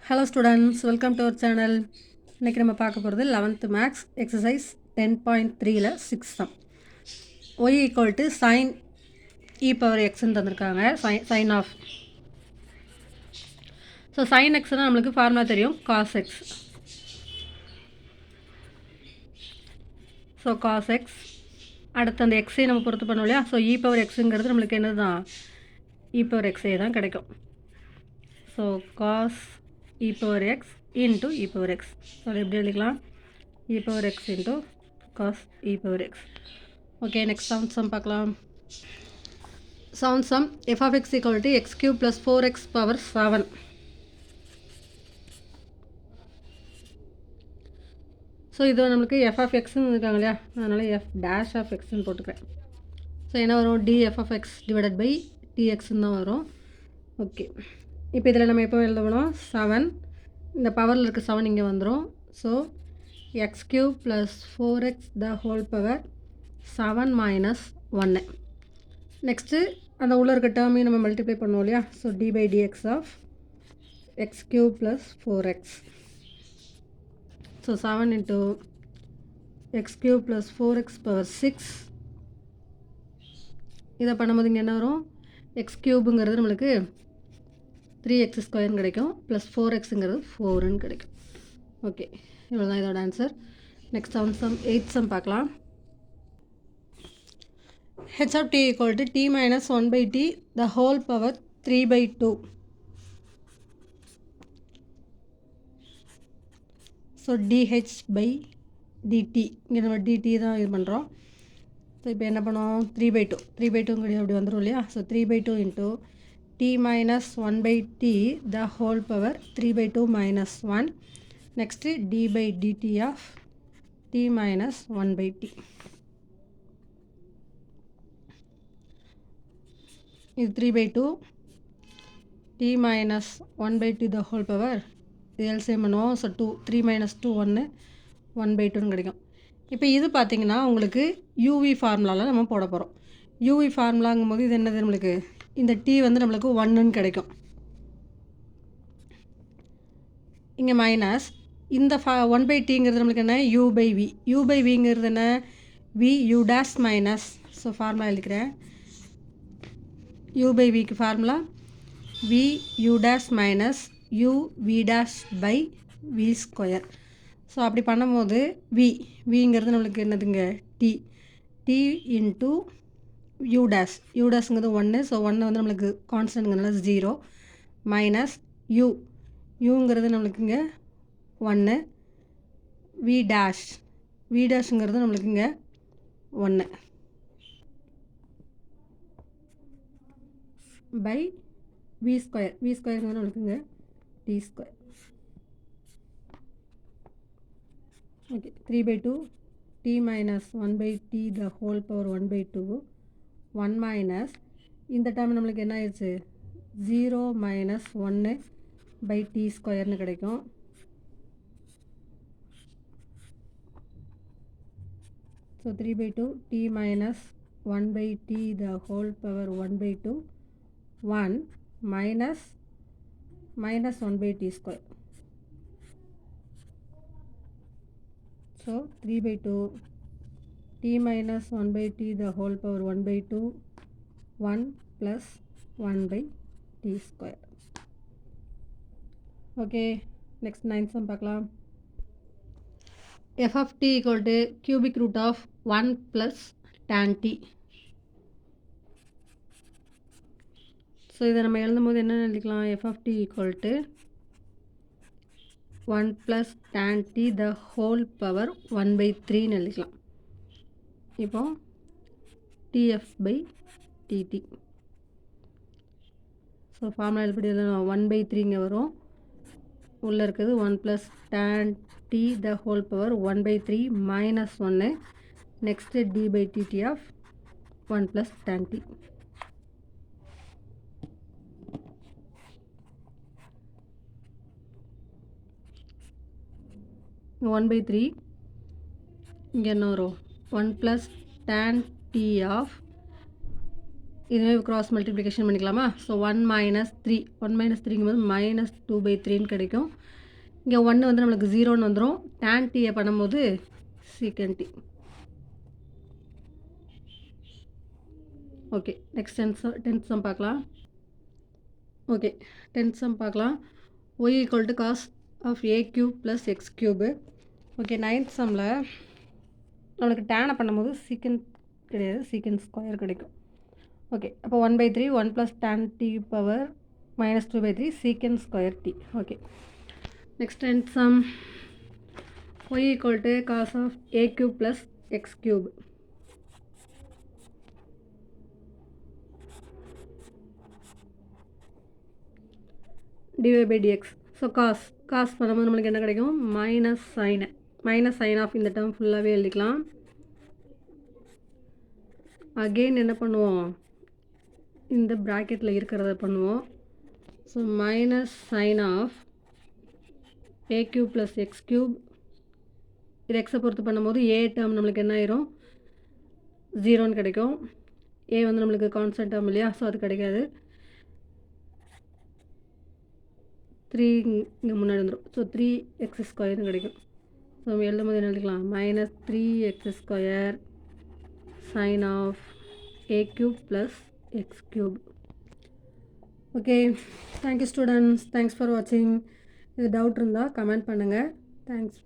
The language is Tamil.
Hello students, welcome to our channel. இன்னைக்கு நம்ம பார்க்க போகிறது 11th மேக்ஸ் எக்ஸசைஸ் 10.3ல 6th sum. y equal to sin e power xன்னு தந்திருக்காங்க. sin of. ஸோ sin xனா நம்மளுக்கு ஃபார்முலா தெரியும், cos x. So cos x அடுத்து அந்த எக்ஸை நம்ம பொறுத்து பண்ணோம் இல்லையா. ஸோ e power xங்கிறது நம்மளுக்கு என்னது தான், e power xே தான் கிடைக்கும். So cos e power x into e power x. So அது எப்படி எழுதிக்கலாம், e power x into cos e power x. Okay, next sum பார்க்கலாம். Sum f of x equal to x cube plus 4x power 7. So இது நம்மளுக்கு f of xன்னு இருக்காங்க இல்லையா, அதனால் f dash of xன்னு போட்டுக்கிறேன். ஸோ என்ன வரும், df of x divided by dxன்னு தான் வரும். ஓகே, இப்போ இதில் நம்ம எப்போ எழுதணும், 7 இந்த பவரில் இருக்க 7 இங்கே வந்துடும். So x cube plus 4x the whole power 7 minus 1. Next அந்த உள்ளே இருக்க டேர்மையும் நம்ம மல்டிப்ளை பண்ணுவோம் இல்லையா. So d by dx of x cube plus 4x. So 7 into x cube plus 4x power 6. இதை பண்ணும்போது இங்கே என்ன வரும், எக்ஸ் கியூபுங்கிறது நம்மளுக்கு 3x ஸ்கொயர்னு கிடைக்கும், ப்ளஸ் 4xங்கிறது 4ன்னு கிடைக்கும். ஓகே, இவ்வளோ தான் இதோட answer. Next sum 8th sum பார்க்கலாம். h of t equal to t minus 1 by t the whole power 3 by 2. So dh by dt, இங்கே நம்ம dt தான் இது பண்ணுறோம். ஸோ இப்போ என்ன பண்ணுவோம், 3 by 2 3/2 அப்படி வந்துடும் இல்லையா. So 3/2 into t minus 1 by t the whole power 3/2 minus 1. Next d by dt of t minus 1 by t. இது 3/2 t minus 1 by t the whole power, இது எல்சிஎம் பண்ணுவோம். ஸோ 3 minus 2 1/2 கிடைக்கும். இப்போ இது பார்த்திங்கன்னா உங்களுக்கு யூவி ஃபார்முலாவில் நம்ம போட போகிறோம். யூவி ஃபார்முலாங்கும் போது இது என்னது, நம்மளுக்கு இந்த t வந்து நம்மளுக்கு 1ன்னு கிடைக்கும். இங்கே மைனஸ் இந்த 1/tங்கிறது நம்மளுக்கு என்ன, u by v. u by vங்கிறது என்ன, v u dash minus. So formula எழுதிக்கிறேன். u by vக்கு formula v u dash minus u v dash by v square. So அப்படி பண்ணும்போது விங்கிறது நம்மளுக்கு என்னதுங்க, t into u dash, u dashங்கிறது 1. ஸோ 1 வந்து நம்மளுக்கு கான்ஸ்டன்ட்ங்கிறதுனால 0 மைனஸ் uங்கிறது நம்மளுக்கு இங்கே 1, v டேஷ்ங்கிறது நம்மளுக்கு இங்கே 1 பை v ஸ்கொயருங்கிறது நம்மளுக்கு இங்கே t square. Okay, 3/2 t minus 1 by t the whole power 1/2 1 minus இந்த டைம் நம்மளுக்கு என்ன ஆயிடுச்சு, 0 மைனஸ் 1 பை டி ஸ்கொயர்னு கிடைக்கும். So 3/2 t minus 1 by t the whole power 1/2 1 minus 1 by t square. So 3/2 t minus 1 by t the whole power 1/2 1 plus 1 by t square. Okay, next 9th sum பார்க்கலாம். f of t equal to cubic root of 1 plus tan t. So இதை நம்ம எழுதும்போது என்ன எழுதிக்கலாம், f of t equal to 1 plus tan t the whole power 1/3ன்னு எழுதிக்கலாம். இப்போ tf by dt. So formula எப்படி எழுதணும், 1/3 இங்கே வரும், உள்ளே இருக்குது 1 plus tan t the whole power 1/3 minus 1. Next d by dt of 1 plus tan t. இங்கே 1/3 இங்கே என்ன வரும், 1 plus tan t of இதுவே கிராஸ் மல்டிப்ளிகேஷன் பண்ணிக்கலாமா? ஸோ 1 மைனஸ் 3 1 மைனஸ் 3ங்கும்போது மைனஸ் 2/3ன்னு கிடைக்கும். இங்கே 1 வந்து நம்மளுக்கு 0ன்னு வந்துடும். tan t பண்ணும்போது secant t. Okay, next 10th sum பார்க்கலாம். ஓகே, 10th சம் பார்க்கலாம். y equal to cos of a cube plus x cube. Okay, 9th சம்மில் நம்மளுக்கு டேனை பண்ணும்போது சீக்கண்ட் கிடையாது, சீக்கண்ட் ஸ்கொயர் கிடைக்கும். ஓகே, அப்போ 1/3 1 plus tan t power minus 2/3 secant square t. Okay, next 10th sum y equal to cos of a cube plus x cube. dy by dx. So cos பண்ணும்போது நம்மளுக்கு என்ன கிடைக்கும்? மைனஸ் சைன் ஆஃப் இந்த டேர்ம் ஃபுல்லாகவே எழுதிக்கலாம். அகெயின் என்ன பண்ணுவோம்? இந்த ப்ராக்கெட்டில் இருக்கிறத பண்ணுவோம். So minus sine of a cube plus x cube. இது எக்ஸை பொறுத்து பண்ணும்போது ஏ டேர்ம் நம்மளுக்கு என்ன ஆயிரும்? 0ன்னு கிடைக்கும். ஏ வந்து நம்மளுக்கு கான்ஸ்டன்ட் டேர்ம் இல்லையா? ஸோ அது கிடைக்காது. 3 இங்கே முன்னாடி வந்துடும். ஸோ 3x² கிடைக்கும். ஸோ நம்ம எழுதும்போது என்ன எழுதிக்கலாம்? Minus 3x² sine of a cube plus x cube. Okay, thank you students. Thanks for வாட்சிங். இது டவுட் இருந்தால் கமெண்ட் பண்ணுங்கள். தேங்க்ஸ்.